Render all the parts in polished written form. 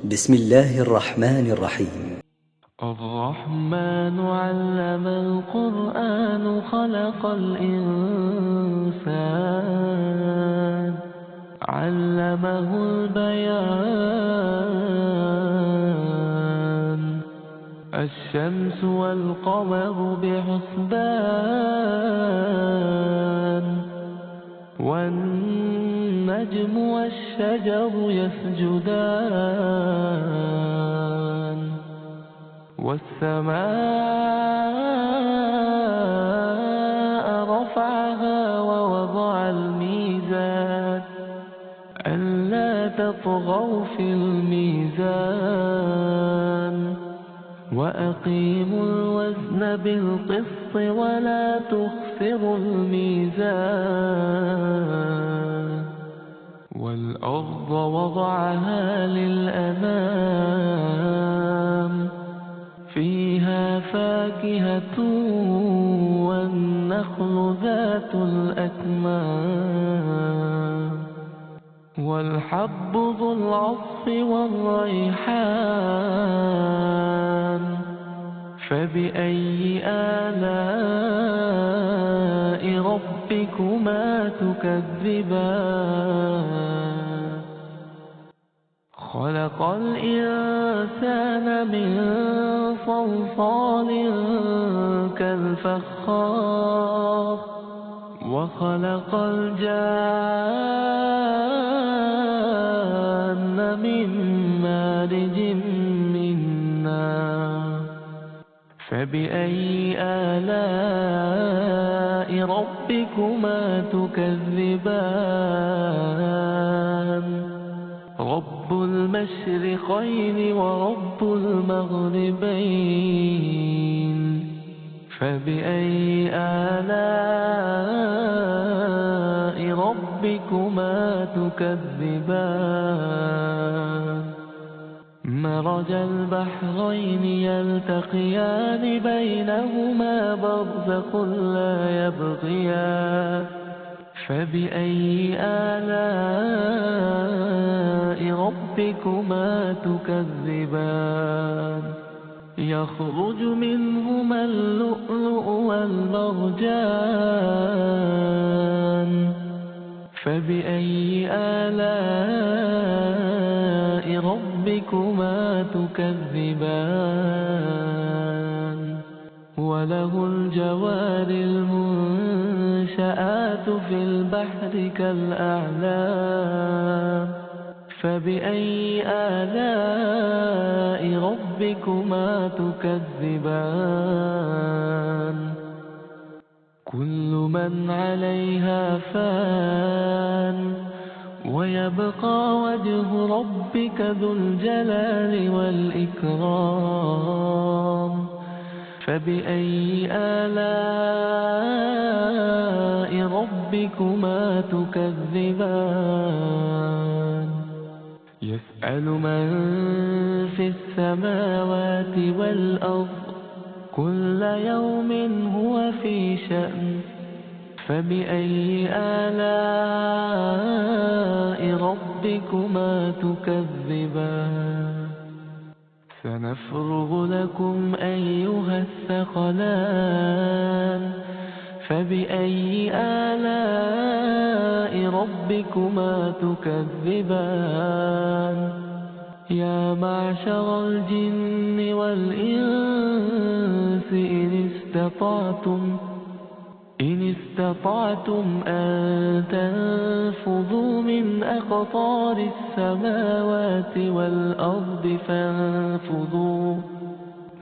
بسم الله الرحمن الرحيم. الرحمن علم القرآن خلق الإنسان علمه البيان الشمس والقمر بحسبان والنجم والشجر يسجدان والسماء رفعها ووضع الميزان ألا تطغوا في الميزان وأقيموا الوزن بالقسط ولا تخسروا الميزان والأرض وضعها للأنام فيها فاكهة والنخل ذات الأكمام والحب ذو العصف والريحان فبأي آلاء ربكما تكذبان خلق الإنسان من صلصال كالفخار وخلق الجان من مارج من نار فبأي آلاء ربكما تكذبان رب المشرقين ورب المغربين فبأي آلاء ربكما تكذبان مرج البحرين يلتقيان بينهما برزخ لا يبغيان فبأي آلاء ربكما تكذبان يخرج منهما اللؤلؤ والمرجان فبأي آلاء ربكما تكذبان وله الجوار المنشآت في البحر كالأعلام فبأي آلاء ربكما تكذبان كل من عليها فان ويبقى وجه ربك ذو الجلال والإكرام فبأي آلاء ربكما تكذبان يسأل من في السماوات والأرض كل يوم هو في شأن فبأي آلاء ربكما تكذبان سنفرغ لكم أيها الثقلان فبأي آلاء ربكما تكذبان يا معشر الجن والإنس إن استطعتم أن تنفذوا من أقطار السماوات والأرض فانفذوا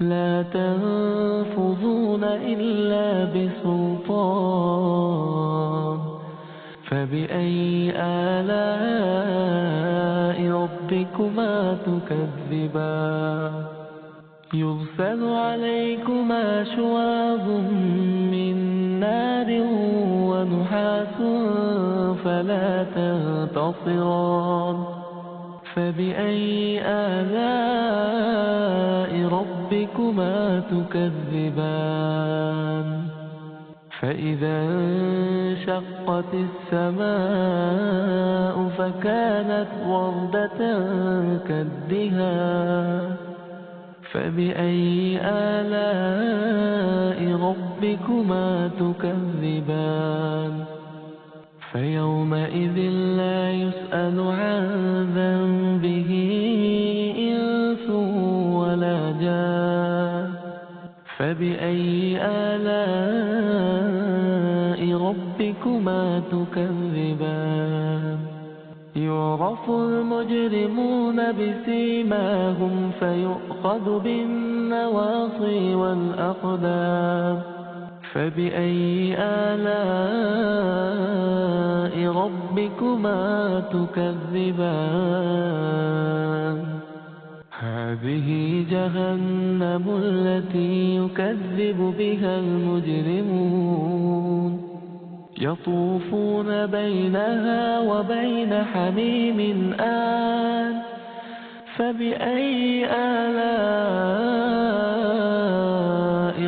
لا تنفذون إلا بسلطان فبأي آلاء ربكما تكذبان يرسل عليكما شواظ من نار ونحاس فلا تنتصران فبأي آلاء ربكما تكذبان فإذا انشقت السماء فكانت وردة كالدهان فبأي آلاء ربكما تكذبان فيومئذ لا يسأل عن ذنبه إنس ولا جان فبأي آلاء ربكما تكذبان يعرف المجرمون بسيماهم فيؤخذ بالنواصي والأقدام فبأي آلاء ربكما تكذبان هذه جهنم التي يكذب بها المجرمون يطوفون بينها وبين حميم آن فبأي آلاء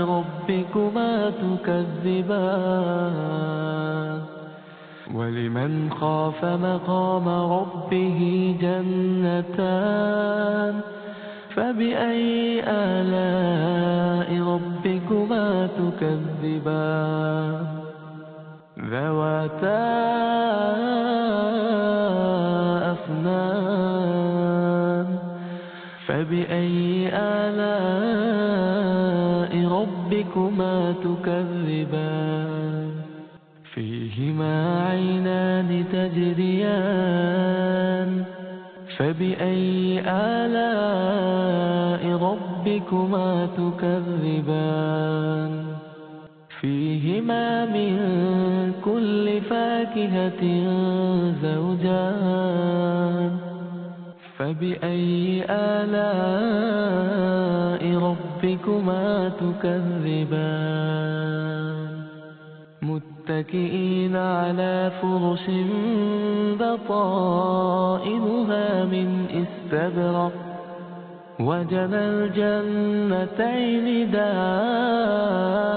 ربكما تكذبان ولمن خاف مقام ربه جنتان فبأي آلاء ربكما تكذبان ذواتا أفنان فبأي آلاء ربكما تكذبان فيهما عينان تجريان فبأي آلاء ربكما تكذبان فيهما من كل فاكهة زوجان فبأي آلاء ربكما تكذبان متكئين على فرش بطائنها من استبرق وجنى الجنتين دان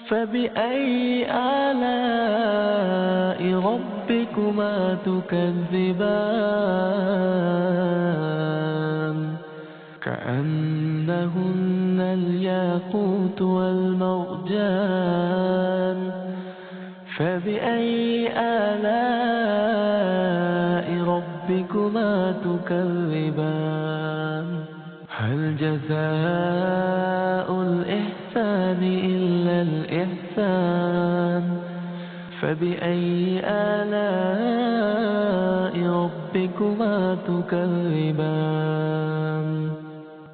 فبأي آلاء ربكما تكذبان كأنهن الياقوت والمرجان فبأي آلاء ربكما تكذبان هل جزاء الإحسان إلا الإحسان فبأي آلاء ربكما تكذبان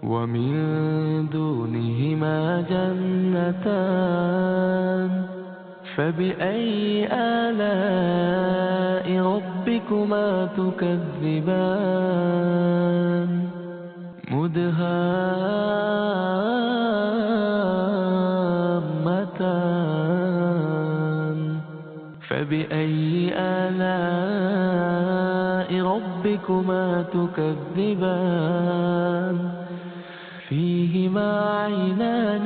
ومن دونهما جنتان فبأي آلاء ربكما تكذبان مدهامتان فبأي آلاء ربكما تكذبان فيهما عينان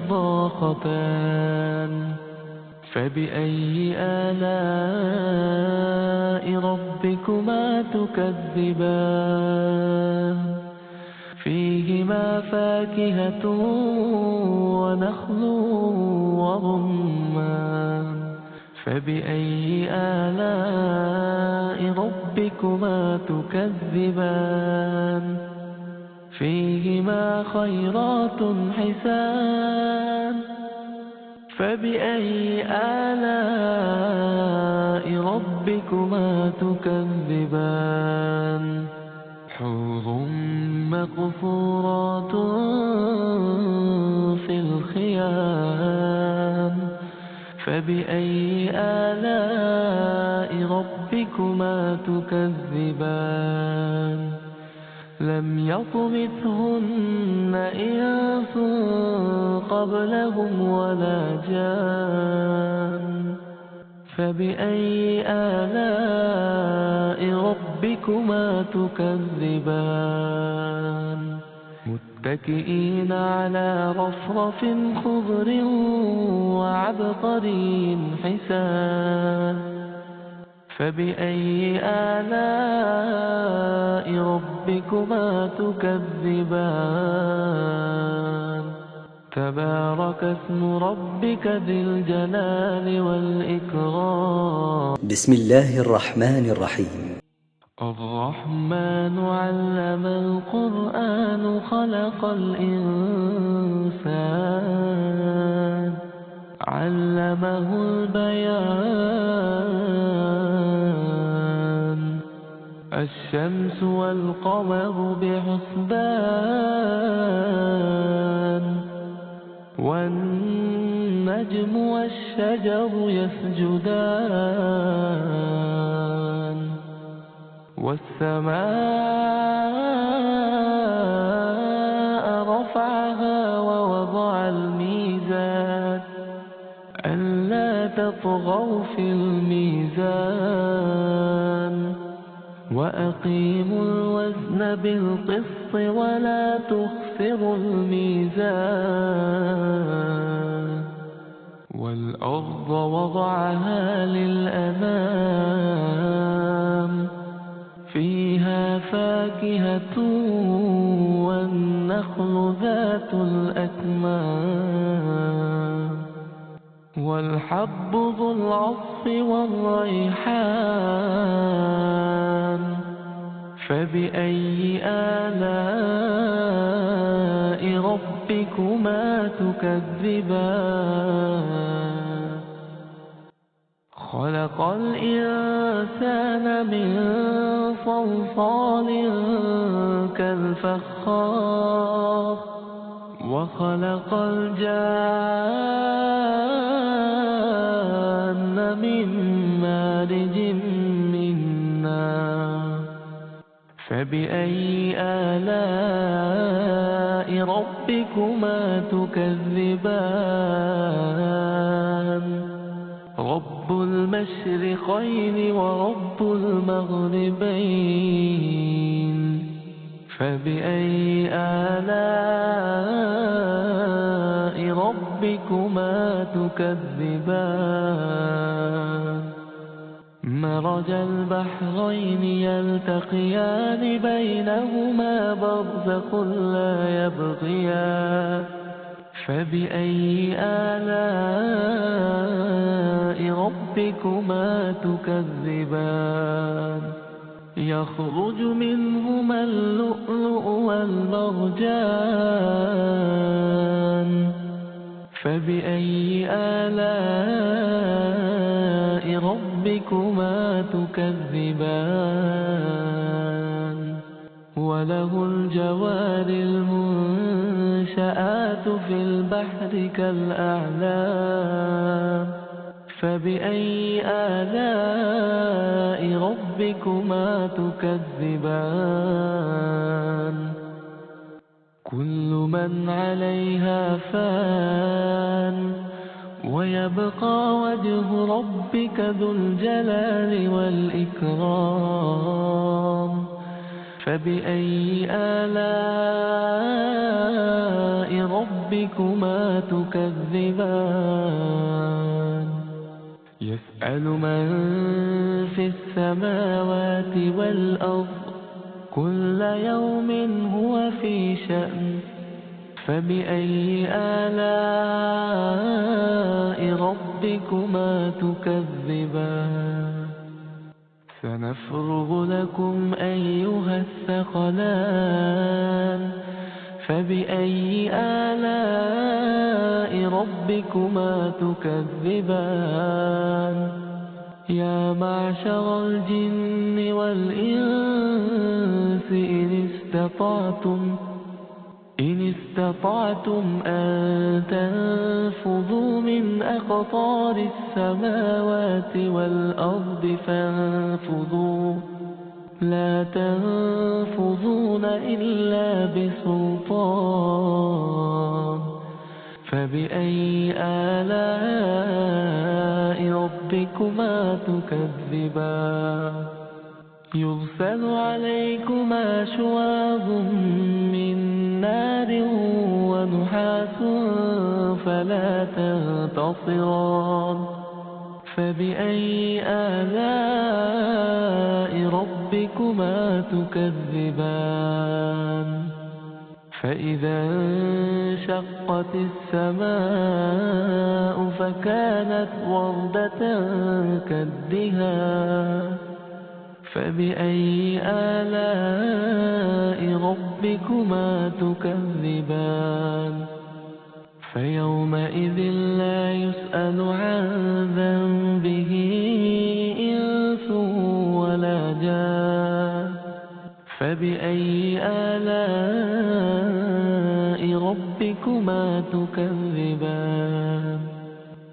نضاختان فبأي آلاء ربكما تكذبان فيهما فاكهة ونخل ورمان فبأي آلاء ربكما تكذبان فيهما خيرات حسان فبأي آلاء ربكما تكذبان حور مقصورات في الخيام فبأي آلاء ربكما تكذبان لم يطمثهن إنس قبلهم ولا جان فبأي آلاء ربكما تكذبان متكئين على رفرف خضر وعبقري حسان فبأي آلاء ربكما تكذبان تبارك اسم ربك ذي الجلال والإكرام بسم الله الرحمن الرحيم الرحمن علم القرآن خلق الإنسان علمه البيان الشمس والقمر بحسبان والنجم والشجر يسجدان والسماء رفعها ووضع الميزان ألا تطغوا في الميزان وأقيموا الوزن بالقسط ولا تخسروا الميزان والأرض وضعها للأنام فيها فاكهة والنخل ذات الأكمام والحب ذو العصف والريحان فبأي آلاء ربكما تكذبان خلق الإنسان من صلصال كالفخار وخلق الجان من مارج من نار فبأي آلاء ربكما تكذبان رب المشرقين ورب المغربين فبأي آلاء ربكما تكذبان مرج البحرين يلتقيان بينهما برزخ لا يبغيان فبأي آلاء ربكما تكذبان يخرج منهما اللؤلؤ والمرجان فبأي آلاء ربكما تكذبان وله الجوار المنشآت في البحر كالأعلام فبأي آلاء ربكما تكذبان كل من عليها فان ويبقى وجه ربك ذو الجلال والإكرام فبأي آلاء ربكما تكذبان يسأل من في السماوات والأرض كل يوم هو في شأن فبأي آلاء ربكما تكذبان سنفرغ لكم أيها الثقلان فبأي آلاء ربكما تكذبان يا معشر الجن والإنس إن استطعتم أن تنفذوا من أقطار السماوات والأرض فانفذوا لا تنفذون إلا بسلطان فبأي آلاء ربكما تكذبان يرسل عليكما شواظ من نار فلا تنتصران فبأي آلاء ربكما تكذبان فإذا انشقت السماء فكانت وردة كالدهان فبأي آلاء ربكما تكذبان فيومئذ لا يسأل عن ذنبه إنس ولا جان فبأي آلاء ربكما تكذبان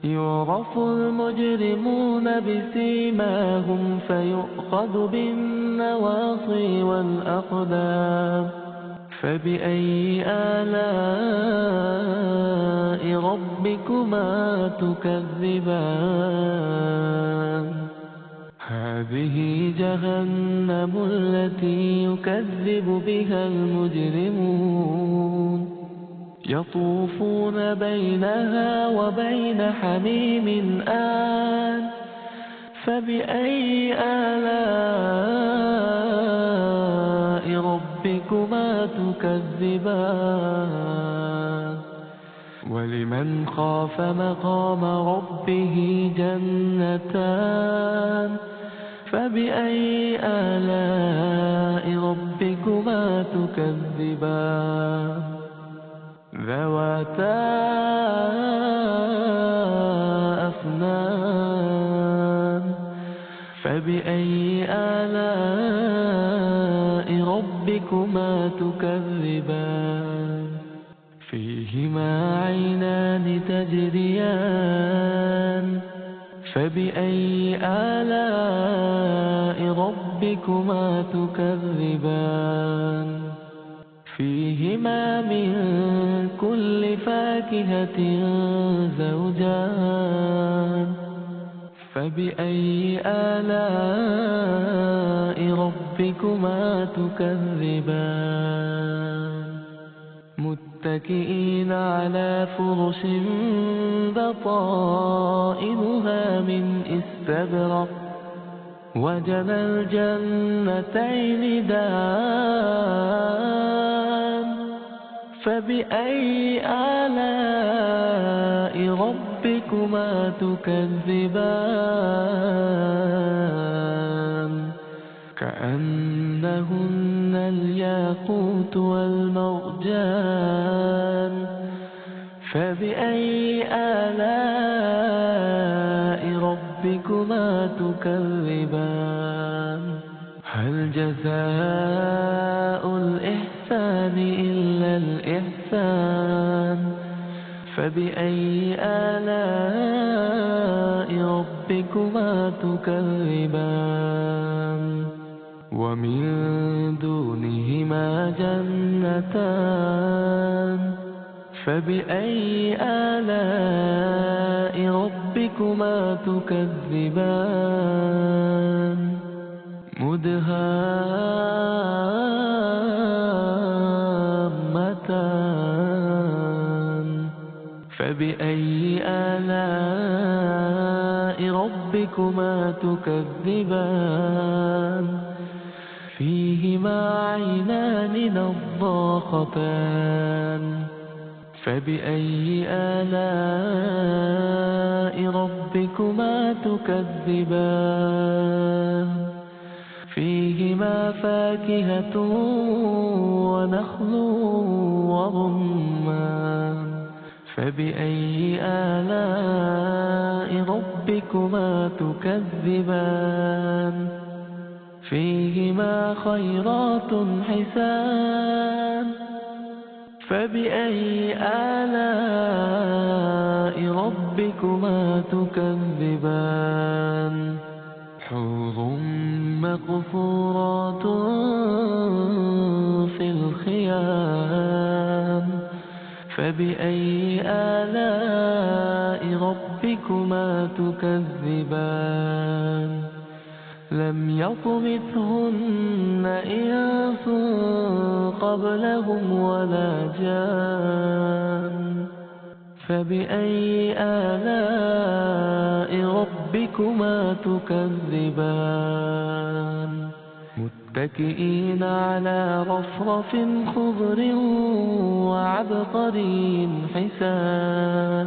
يعرف المجرمون بسيماهم فيؤخذ بالنواصي والأقدام فبأي آلاء ربكما تكذبان هذه جهنم التي يكذب بها المجرمون يطوفون بينها وبين حميم آن فبأي آلاء ربكما تكذبان ولمن خاف مقام ربه جنتان فبأي آلاء ربكما تكذبان ذواتا أفنان فبأي آلاء ربكما تكذبان فيهما عينان تجريان فبأي آلاء ربكما تكذبان فيهما من كل فاكهة زوجان فبأي آلاء ربكما تكذبان متكئين على فرش بطائنها من استبرق وجنى الجنتين دان فبأي آلاء ربكما تكذبان كأنهن الياقوت والمرجان فبأي آلاء ربكما تكذبان هل جزاء الإحسان إلا الإحسان فبأي آلاء ربكما تكذبان ومن دونهما جنتان فبأي آلاء ربكما تكذبان مدهامتان فبأي آلاء ربكما تكذبان فيهما عينان نضاختان فبأي آلاء ربكما تكذبان فيهما فاكهة ونخل ورمان فبأي آلاء ربكما تكذبان فيهما خيرات حسان فبأي آلاء ربكما تكذبان حور مقصورات في الخيام فبأي آلاء ربكما تكذبان لم يطمثهن إنس قبلهم ولا جان فبأي آلاء ربكما تكذبان متكئين على رفرف خضر وعبقري حسان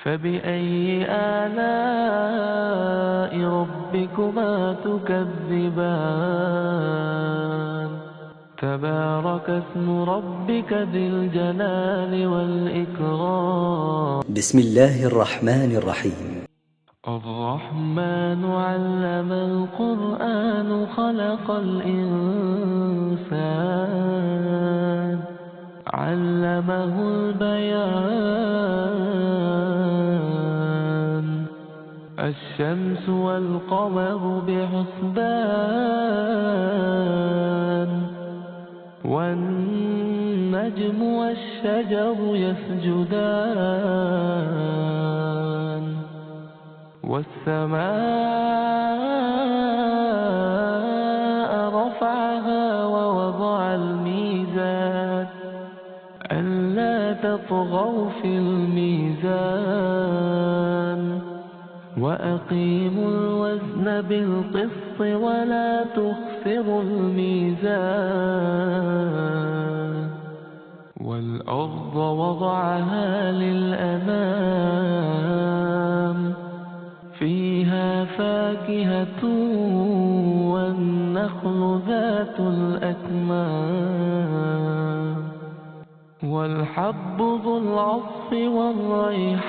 فبأي آلاء ربكما تكذبان تبارك اسم ربك ذي الجلال والإكرام. بسم الله الرحمن الرحيم. الرحمن علم القرآن خلق الإنسان علمه البيان الشمس والقمر بحسبان والنجم والشجر يسجدان والسماء رفعها ووضع الميزان ألا تطغوا في الميزان وأقيموا الوزن بالقسط ولا تخسروا الميزان والأرض وضعها للأنام فيها فاكهة والنخل ذات الأكمام والحب ذو العصف والريحان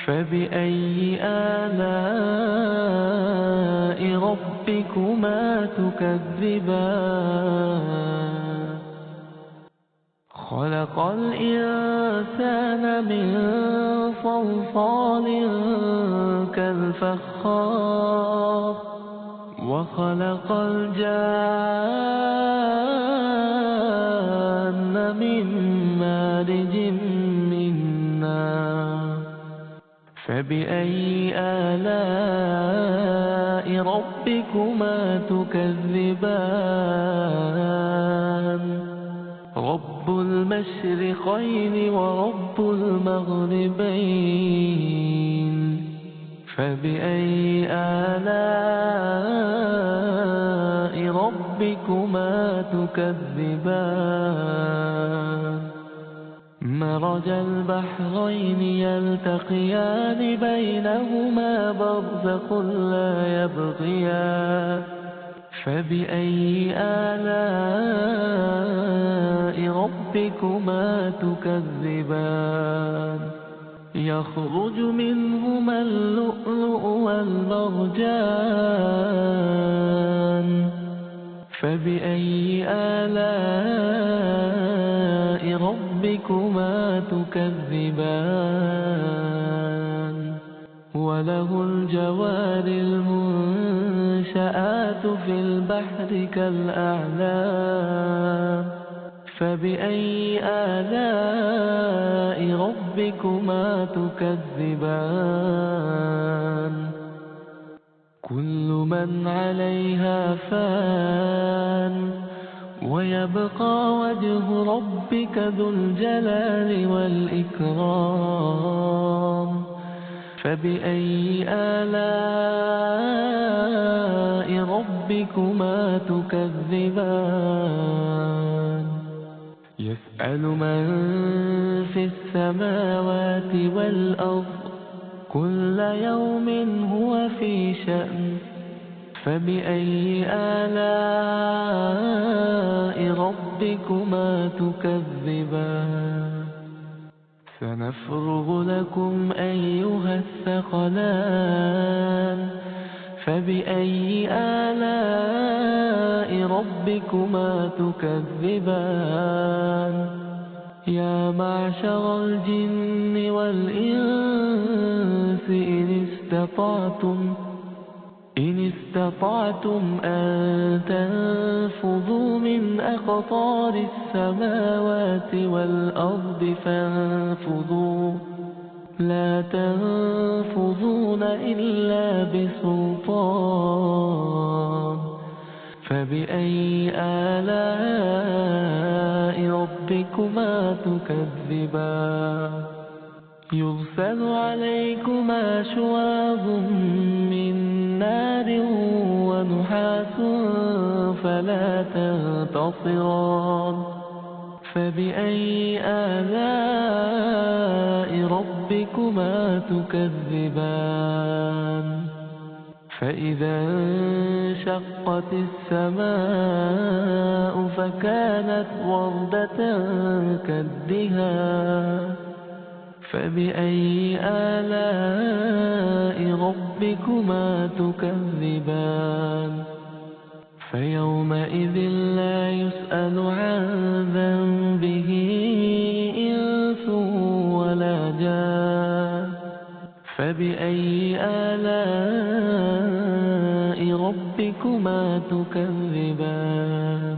فبأي آلاء ربكما تكذبان خلق الإنسان من صلصال كالفخار وخلق الجان من مارج من نار فبأي آلاء ربكما تكذبان رب المشرقين ورب المغربين فبأي آلاء ربكما تكذبان مرج البحرين يلتقيان بينهما برزخ لا يبغيان فبأي آلاء ربكما تكذبان يخرج منهما اللؤلؤ والمرجان فبأي آلاء ربكما تكذبان وله الجوار المنشآت في البحر كالأعلام فبأي آلاء ربكما تكذبان كل من عليها فان ويبقى وجه ربك ذو الجلال والإكرام فبأي آلاء ربكما تكذبان يسأل من في السماوات والأرض كل يوم هو في شأن فبأي آلاء ربكما تكذبان سنفرغ لكم أيها الثقلان فبأي آلاء ربكما تكذبان يا معشر الجن والإنس إن استطعتم أن تنفذوا من أقطار السماوات والأرض فانفذوا لا تنفذون إلا بسلطان فبأي آلاء ربكما تكذبان يرسل عليكما شواظ من نار ونحاس فلا تنتصران فبأي آلاء ربكما تكذبان فإذا انشقت السماء فكانت وردة كالدهان فبأي آلاء ربكما تكذبان فيومئذ لا يسأل عن ذنبه إنس ولا جان فبأي آلاء ربكما تكذبان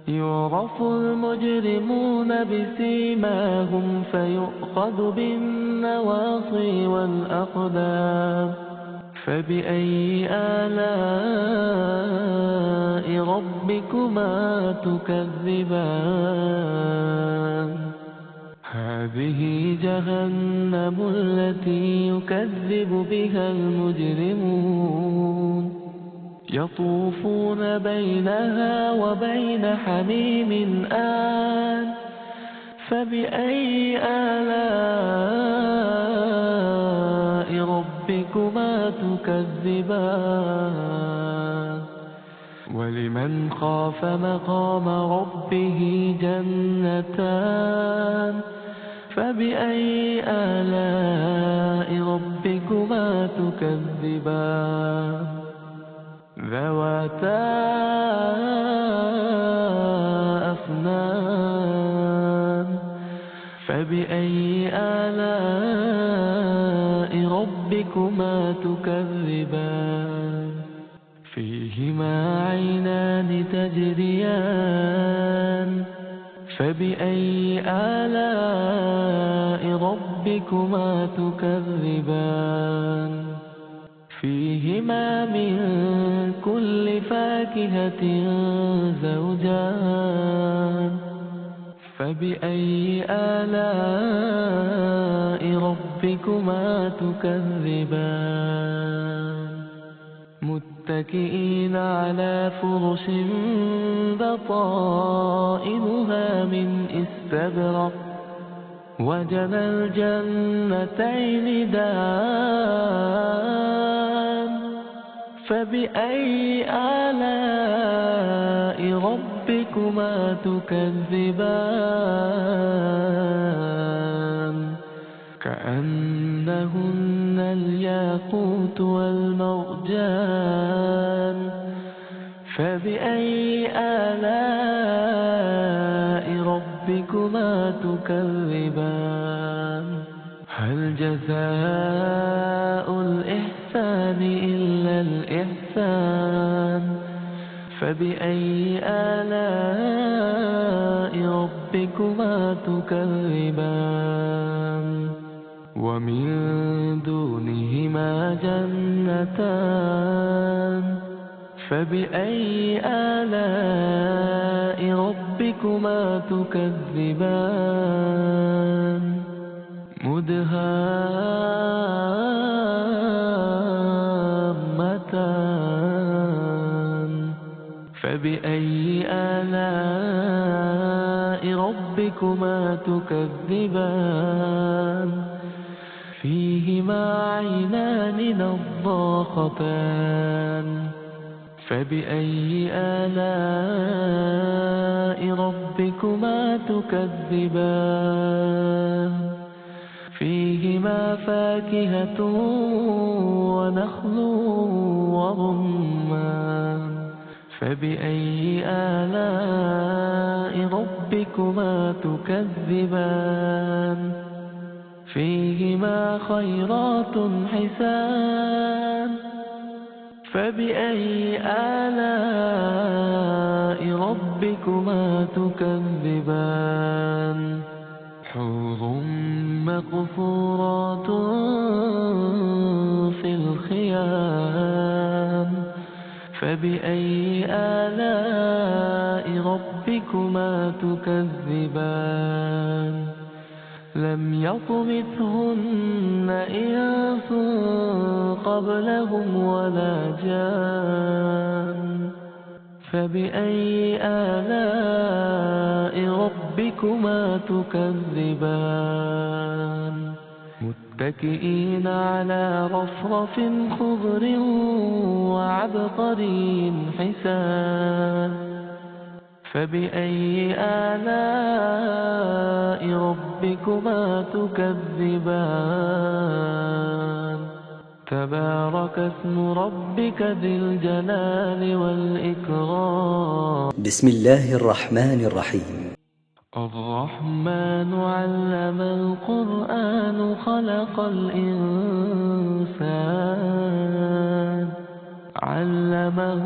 يعرف المجرمون بسيماهم فيؤخذ بالنواصي والأقدام فبأي آلاء ربكما تكذبان هذه جهنم التي يكذب بها المجرمون يطوفون بينها وبين حميم آن فبأي آلاء ربكما تكذبان ولمن خاف مقام ربه جنتان فبأي آلاء ربكما تكذبان ذواتا أفنان فبأي آلاء ربكما تكذبان فيهما عينان تجريان فبأي آلاء ربكما تكذبان فيهما من كل فاكهة زوجان فبأي آلاء ربكما تكذبان متكئين على فرش بطائنها من استبرق وجنى الجنتين دان فبأي آلاء ربكما تكذبان كأنهن الياقوت والمرجان فبأي آلاء ربكما تكذبان هل جزاء الإحسان إلا الإحسان فبأي آلاء ربكما تكذبان ومن دونهما جنتان فبأي آلاء ربكما تكذبان مدهامتان فبأي آلاء ربكما تكذبان فيهما عينان نضاختان فبأي آلاء ربكما تكذبان فيهما فاكهة ونخل ورمان فبأي آلاء ربكما تكذبان فيهما خيرات حسان فبأي آلاء ربكما تكذبان حور مقصورات في الخيام فبأي آلاء ربكما تكذبان لم يطمثهن إنس قبلهم ولا جان فبأي آلاء ربكما تكذبان متكئين على رفرف خضر وعبقري حسان فبأي آلاء ربكما تكذبان تبارك اسم ربك ذي الجلال والإكرام. بسم الله الرحمن الرحيم. الرحمن علم القرآن خلق الإنسان علمه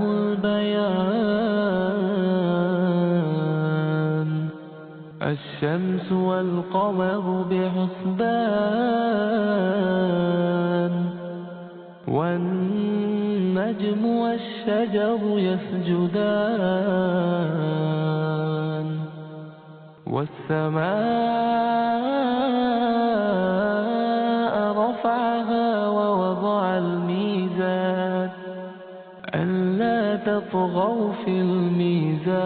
البيان الشمس والقمر بحسبان والنجم والشجر يسجدان والسماء رفعها ووضع الميزان ألا تطغوا في الميزان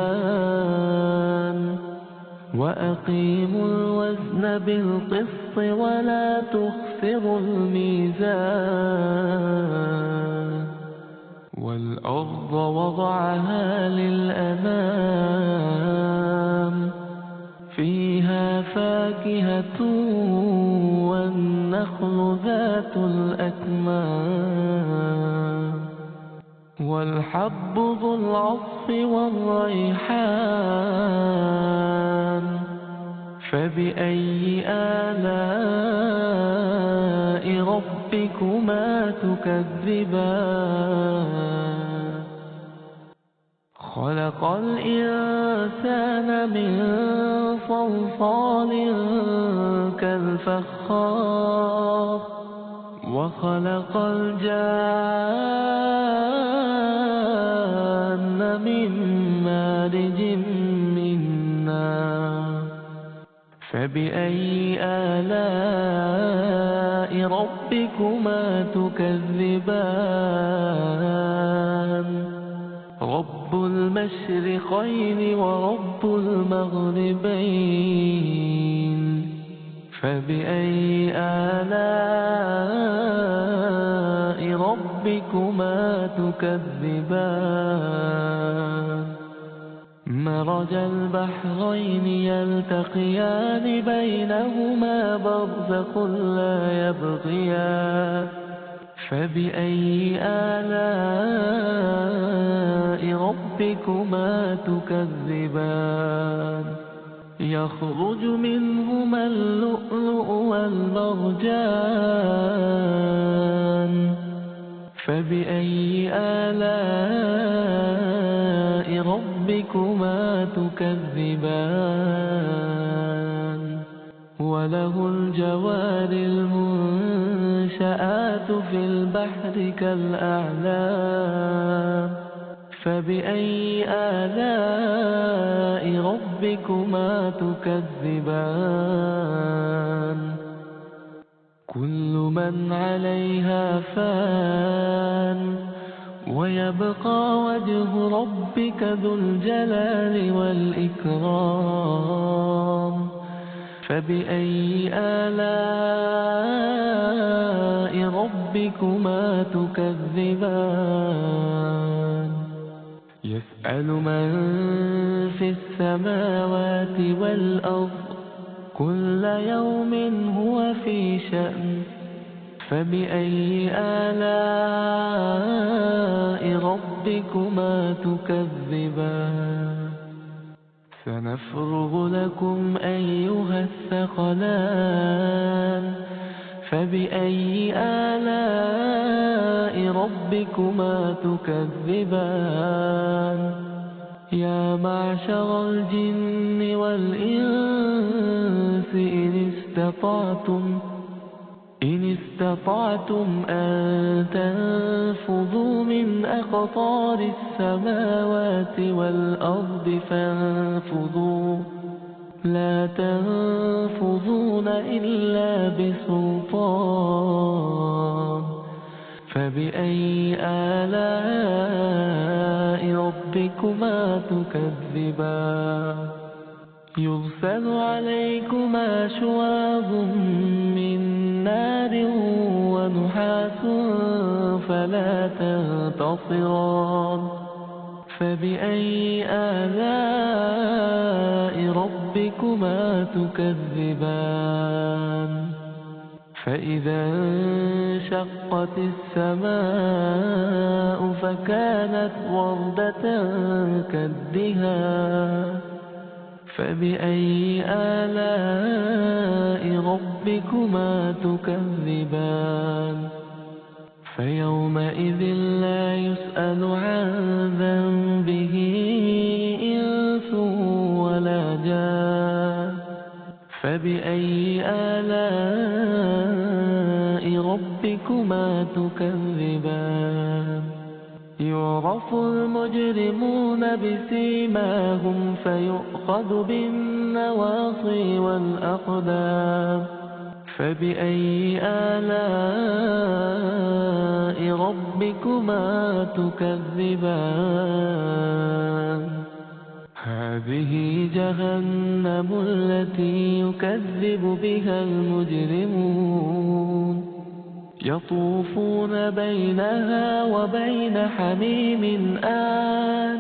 وأقيموا الوزن بالقسط ولا تخسروا الميزان والأرض وضعها للأنام فيها فاكهة والنخل ذات الأكمام والحب ذو العصف والريحان فبأي آلاء ربكما تكذبان خلق الإنسان من صلصال كالفخار وخلق الجان من مارج من نار فبأي آلاء ربكما تكذبان رب المشرقين ورب المغربين فبأي آلاء ربكما تكذبان مرج البحرين يلتقيان بينهما برزخ لا يبغيان فبأي آلاء ربكما تكذبان يخرج منهما اللؤلؤ والمرجان فبأي آلاء ربكما تكذبان وله الجوار المنشآت في البحر كالأعلام فبأي آلاء ربكما تكذبان كل من عليها فان ويبقى وجه ربك ذو الجلال والإكرام فبأي آلاء ربكما تكذبان يسأل من في السماوات والأرض كل يوم هو في شأن فبأي آلاء ربكما تكذبان سنفرغ لكم أيها الثقلان فبأي آلاء ربكما تكذبان يا معشر الجن والإنس إن استطعتم استطعتم أن تنفذوا من أقطار السماوات والأرض فانفذوا لا تنفذون إلا بسلطان فبأي آلاء ربكما تكذبان يرسل عليكما شواظ من نار ونحاس فلا تنتصران فبأي آلاء ربكما تكذبان فإذا انشقت السماء فكانت وردة كالدهان فبأي آلاء ربكما تكذبان فيومئذ لا يسأل عن ذنبه إنس ولا جان فبأي آلاء ربكما تكذبان يعرف المجرمون بسيماهم فيؤخذ بالنواصي والأقدام فبأي آلاء ربكما تكذبان هذه جهنم التي يكذب بها المجرمون يطوفون بينها وبين حميم آن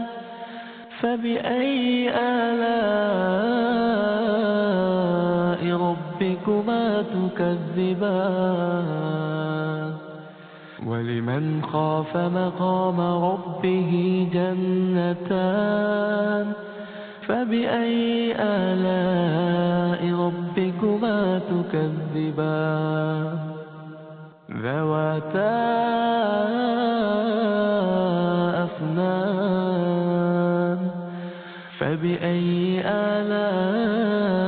فبأي آلاء ربكما تكذبان ولمن خاف مقام ربه جنتان فبأي آلاء ربكما تكذبان ذواتا أفنان فبأي آلاء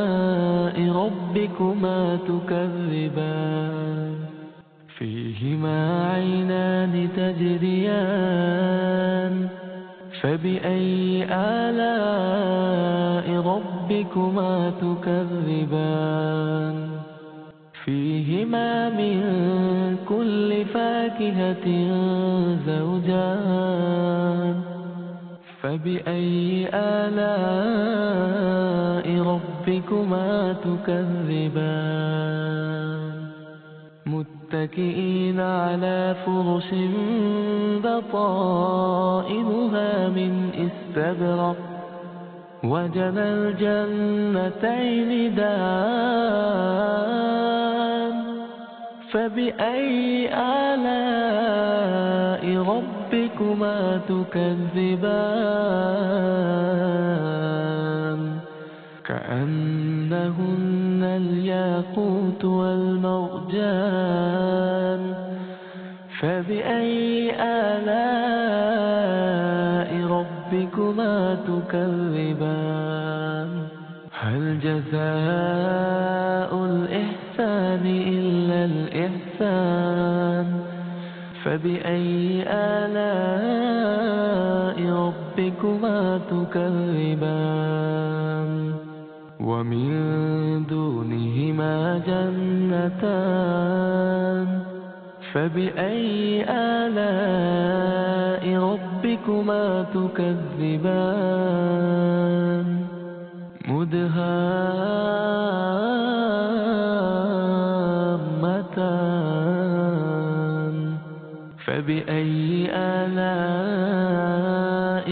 ربكما تكذبان فيهما عينان تجريان فبأي آلاء ربكما تكذبان فيهما من كل فاكهة زوجان فبأي آلاء ربكما تكذبان متكئين على فرش بطائنها من استبرق وجنى الجنتين دان فبأي آلاء ربكما تكذبان كأنهن الياقوت والمرجان فبأي آلاء ربكما تكذبان هل جزاء الإحسان إلا الإحسان فبأي آلاء ربكما تكذبان ومن دونهما جنتان فبأي آلاء ربكما تكذبان مدهامتان فبأي آلاء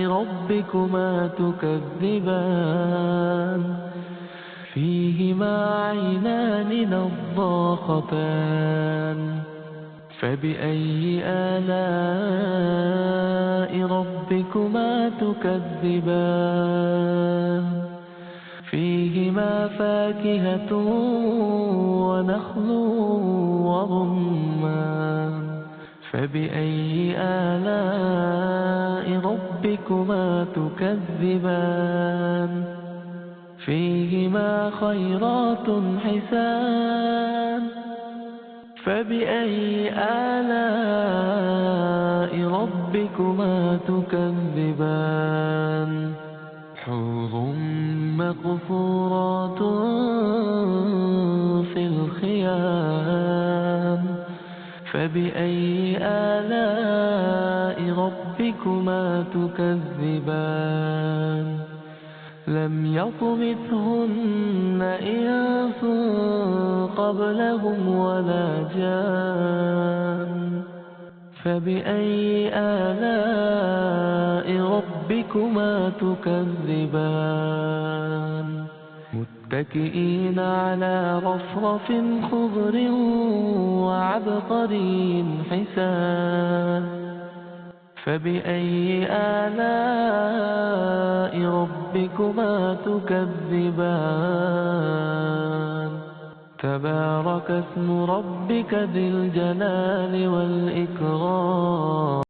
ربكما تكذبان فيهما عينان نضاختان فبأي آلاء ربكما تكذبان فيهما فاكهة ونخل ورمان فبأي آلاء ربكما تكذبان فيهما خيرات حسان فبأي آلاء ربكما تكذبان حور مقصورات في الخيام فبأي آلاء ربكما تكذبان لم يطمثهن إنس قبلهم ولا جان فبأي آلاء ربكما تكذبان متكئين على رفرف خضر وعبقري حسان فبأي آلاء ربكما تكذبان تبارك اسم ربك ذي الجلال والإكرام